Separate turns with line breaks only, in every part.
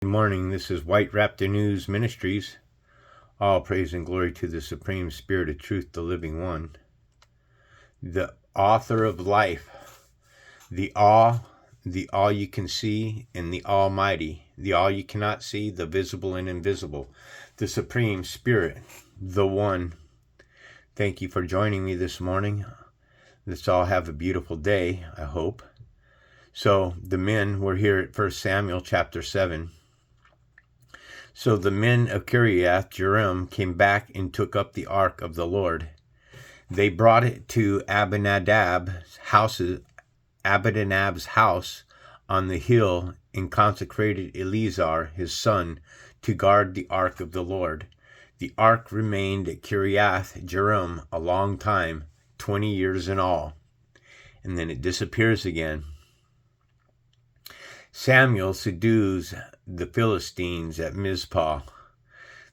Good morning. This is White Raptor News Ministries. All praise and glory to the Supreme Spirit of Truth, the Living One, the author of life, the all you can see, and the Almighty, the all you cannot see, the visible and invisible, the Supreme Spirit, the One. Thank you for joining me this morning. Let's all have a beautiful day, I hope. So the men were here at 1 Samuel chapter 7. So the men of Kiriath Jearim came back and took up the ark of the Lord. They brought it to Abinadab's house on the hill, and consecrated Eleazar his son to guard the ark of the Lord. The ark remained at Kiriath Jearim a long time, 20 years in all, and then it disappears again. Samuel subdues the Philistines at Mizpah.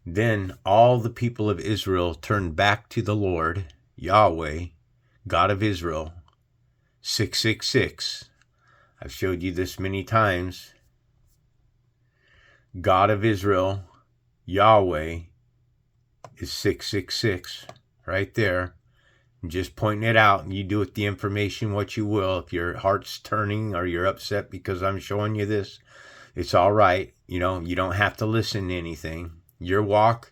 Then all the people of Israel turned back to the Lord, Yahweh, God of Israel. 666. I've showed you this many times. God of Israel, Yahweh, is 666. Right there. I'm just pointing it out, and you do with the information what you will. If your heart's turning or you're upset because I'm showing you this, it's all right. You don't have to listen to anything. Your walk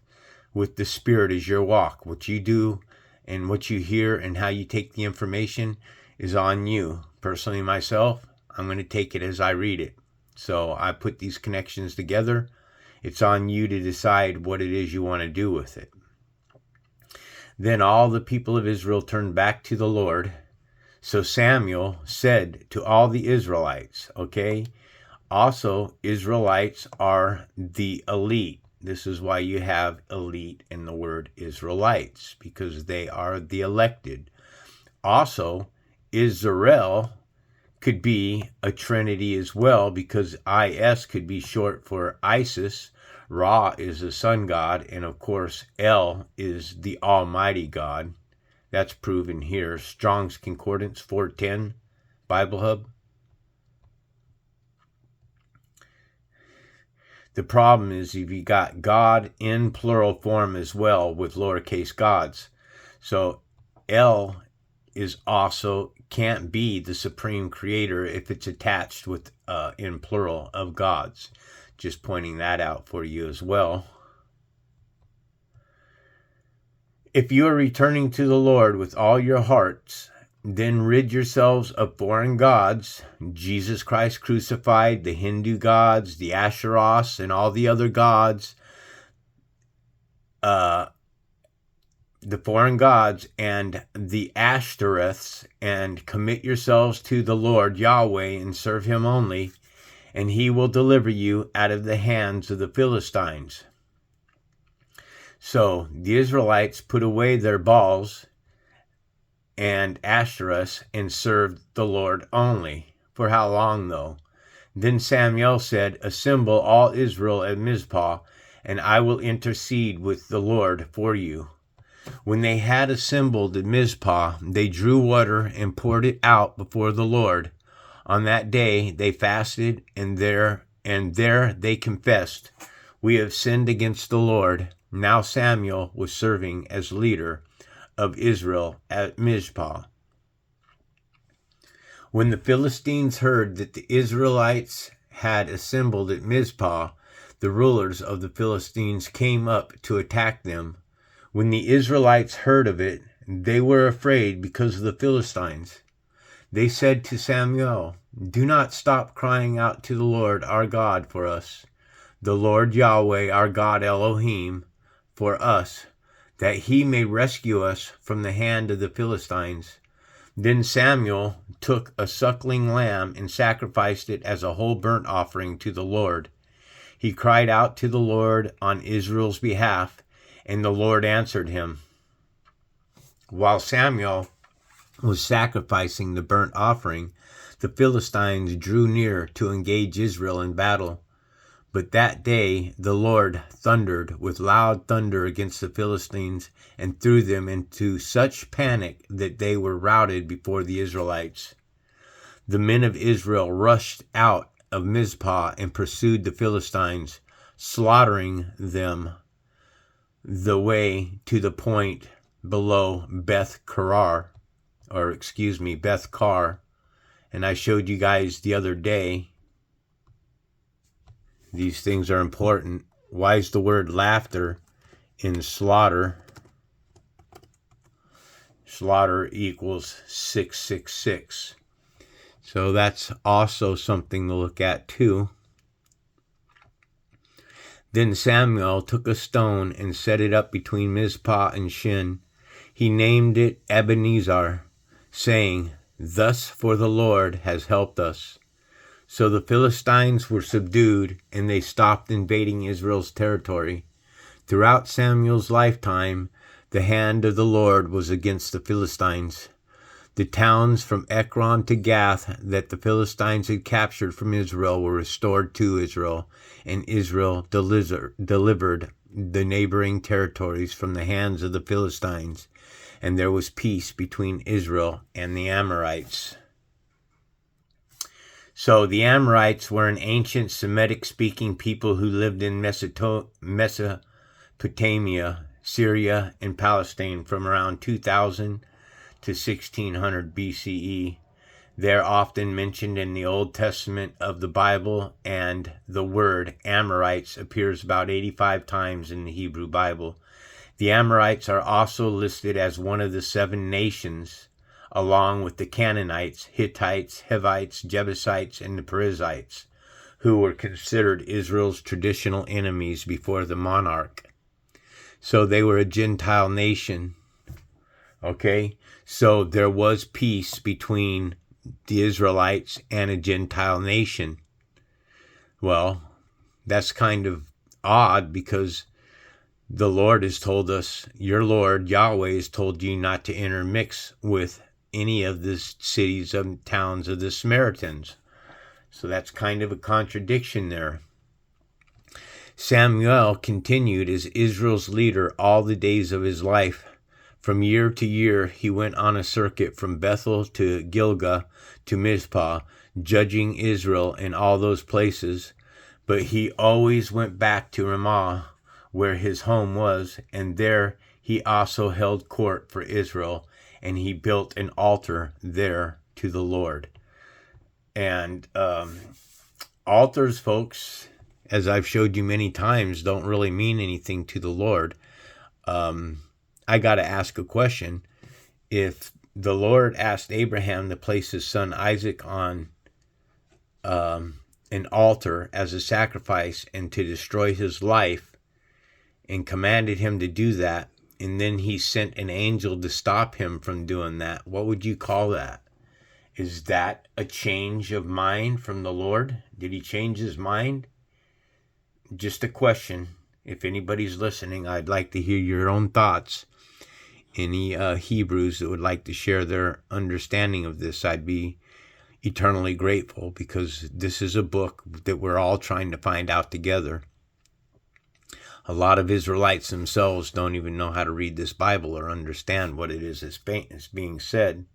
with the Spirit is your walk. What you do and what you hear and how you take the information is on you. Personally, myself, I'm going to take it as I read it. So I put these connections together. It's on you to decide what it is you want to do with it. Then all the people of Israel turned back to the Lord. So Samuel said to all the Israelites, okay? Also, Israelites are the elite. This is why you have elite in the word Israelites, because they are the elected. Also, Israel could be a trinity as well, because IS could be short for Isis. Ra is the sun god, and of course El is the Almighty God. That's proven here. Strong's Concordance 410, Bible Hub. The problem is if you got God in plural form as well with lowercase gods. So El is also can't be the supreme creator if it's attached with in plural of gods. Just pointing that out for you as well. If you are returning to the Lord with all your hearts, then rid yourselves of foreign gods, Jesus Christ crucified, the Hindu gods, the Asheroths, and all the other gods, the foreign gods, and the Ashtoreths, and commit yourselves to the Lord Yahweh and serve him only, and he will deliver you out of the hands of the Philistines. So the Israelites put away their Baals and Ashtoreths and served the Lord only. For how long, though? Then Samuel said, assemble all Israel at Mizpah, and I will intercede with the Lord for you. When they had assembled at Mizpah, they drew water and poured it out before the Lord. On that day they fasted, and there they confessed, we have sinned against the Lord. Now Samuel was serving as leader of Israel at Mizpah. When the Philistines heard that the Israelites had assembled at Mizpah, the rulers of the Philistines came up to attack them. When the Israelites heard of it, they were afraid because of the Philistines. They said to Samuel, do not stop crying out to the Lord our God for us, the Lord Yahweh our God Elohim, for us, that he may rescue us from the hand of the Philistines. Then Samuel took a suckling lamb and sacrificed it as a whole burnt offering to the Lord. He cried out to the Lord on Israel's behalf, and the Lord answered him. While Samuel was sacrificing the burnt offering, the Philistines drew near to engage Israel in battle. But that day the Lord thundered with loud thunder against the Philistines and threw them into such panic that they were routed before the Israelites. The men of Israel rushed out of Mizpah and pursued the Philistines, slaughtering them the way to the point below Beth Kar. And I showed you guys the other day, these things are important. Why is the word laughter in slaughter? Slaughter equals 666. So that's also something to look at too. Then Samuel took a stone and set it up between Mizpah and Shin. He named it Ebenezer, saying, "Thus for the Lord has helped us." So the Philistines were subdued, and they stopped invading Israel's territory. Throughout Samuel's lifetime, the hand of the Lord was against the Philistines. The towns from Ekron to Gath that the Philistines had captured from Israel were restored to Israel, and Israel delivered the neighboring territories from the hands of the Philistines, and there was peace between Israel and the Amorites. So the Amorites were an ancient Semitic-speaking people who lived in Mesopotamia, Syria, and Palestine from around 2000 to 1600 BCE. They're often mentioned in the Old Testament of the Bible, and the word Amorites appears about 85 times in the Hebrew Bible. The Amorites are also listed as one of the 7 nations, along with the Canaanites, Hittites, Hivites, Jebusites, and the Perizzites, who were considered Israel's traditional enemies before the monarch. So they were a Gentile nation. Okay, so there was peace between the Israelites and a Gentile nation. Well, that's kind of odd, because the Lord has told us, your Lord, Yahweh, has told you not to intermix with any of the cities and towns of the Samaritans. So that's kind of a contradiction there. Samuel continued as Israel's leader all the days of his life. From year to year, he went on a circuit from Bethel to Gilgal to Mizpah, judging Israel in all those places. But he always went back to Ramah, where his home was, and there he also held court for Israel, and he built an altar there to the Lord. And altars, folks, as I've showed you many times, don't really mean anything to the Lord. I got to ask a question. If the Lord asked Abraham to place his son Isaac on an altar as a sacrifice and to destroy his life, and commanded him to do that, and then he sent an angel to stop him from doing that, what would you call that? Is that a change of mind from the Lord? Did he change his mind? Just a question. If anybody's listening, I'd like to hear your own thoughts. Any Hebrews that would like to share their understanding of this, I'd be eternally grateful, because this is a book that we're all trying to find out together. A lot of Israelites themselves don't even know how to read this Bible or understand what it is that's being said.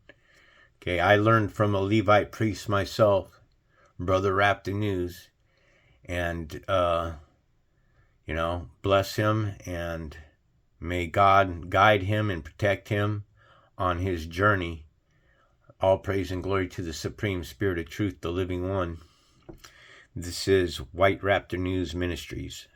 Okay, I learned from a Levite priest myself, Brother Raptor News, and bless him, and may God guide him and protect him on his journey. All praise and glory to the Supreme Spirit of Truth, the Living One. This is White Raptor News Ministries.